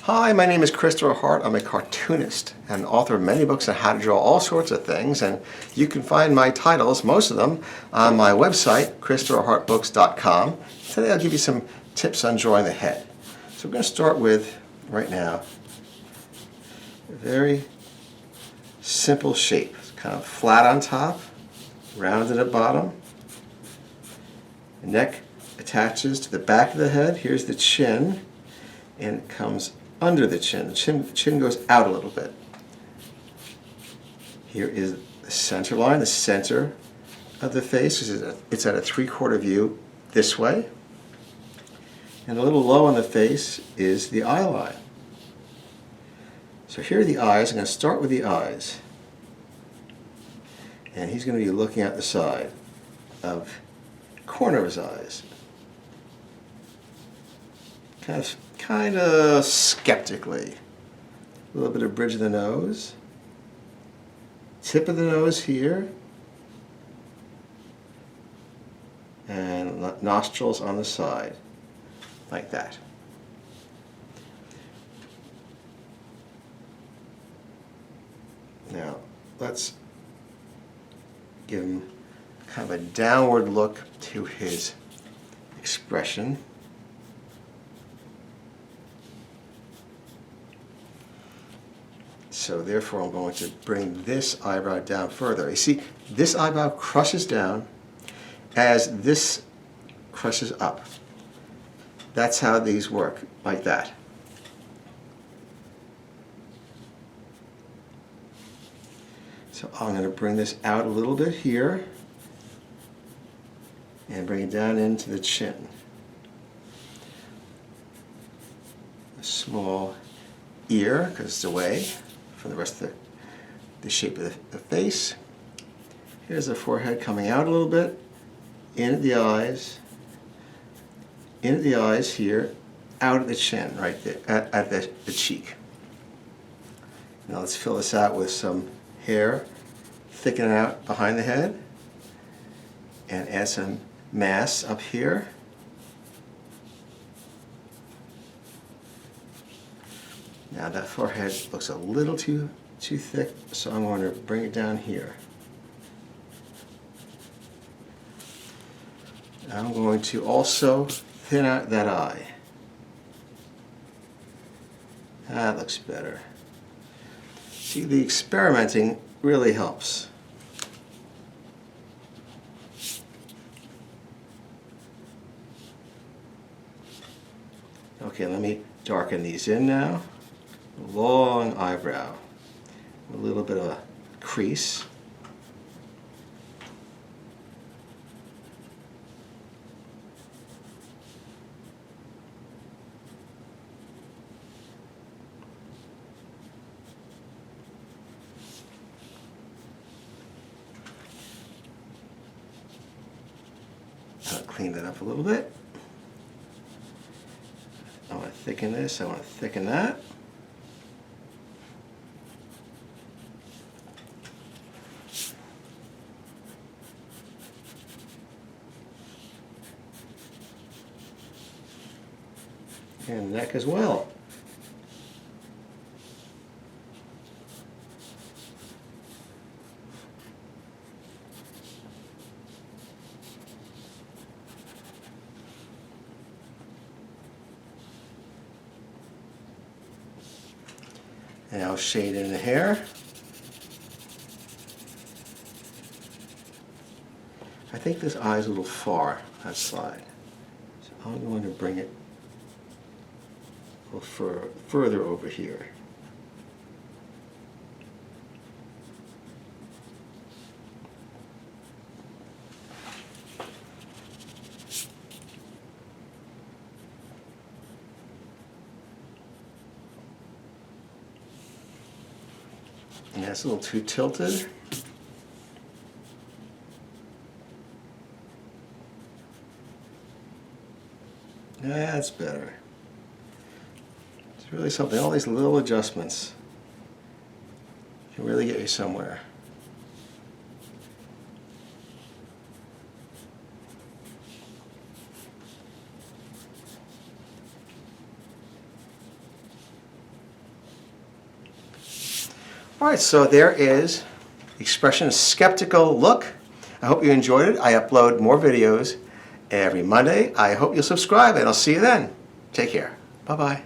Hi, my name is Christopher Hart. I'm a cartoonist and author of many books on how to draw all sorts of things, and you can find my titles, most of them, on my website, ChristopherHartBooks.com. Today I'll give you some tips on drawing the head. So we're going to start with, right now, a very simple shape. It's kind of flat on top, rounded at bottom. The neck attaches to the back of the head. Here's the chin, and it comes under the chin. The chin goes out a little bit. Here is the center line, the center of the face. It's at a 3/4 view this way. And a little low on the face is the eye line. So here are the eyes. I'm going to start with the eyes. And he's going to be looking at the side of the corner of his eyes. Kind of skeptically. A little bit of bridge of the nose. Tip of the nose here. And nostrils on the side. Like that. Now, let's give him kind of a downward look to his expression. So therefore I'm going to bring this eyebrow down further. You see, this eyebrow crushes down as this crushes up. That's how these work, like that. So I'm going to bring this out a little bit here and bring it down into the chin. A small ear, because it's away from the rest of the shape of the face. Here's the forehead coming out a little bit, in at the eyes here, out at the chin, right there, at the cheek. Now let's fill this out with some hair, thicken it out behind the head, and add some mass up here. Now that forehead looks a little too thick, so I'm going to bring it down here. I'm going to also thin out that eye. That looks better. See, the experimenting really helps. Okay, let me darken these in now. Long eyebrow, a little bit of a crease. I'll clean that up a little bit. I want to thicken this, I want to thicken that. And neck as well. And I'll shade in the hair. I think this eye is a little far, that side. So I'm going to bring it a little further over here. And that's a little too tilted. That's better. It's really something. All these little adjustments can really get you somewhere. All right, so there is Expression's Skeptical Look. I hope you enjoyed it. I upload more videos every Monday. I hope you'll subscribe, and I'll see you then. Take care. Bye-bye.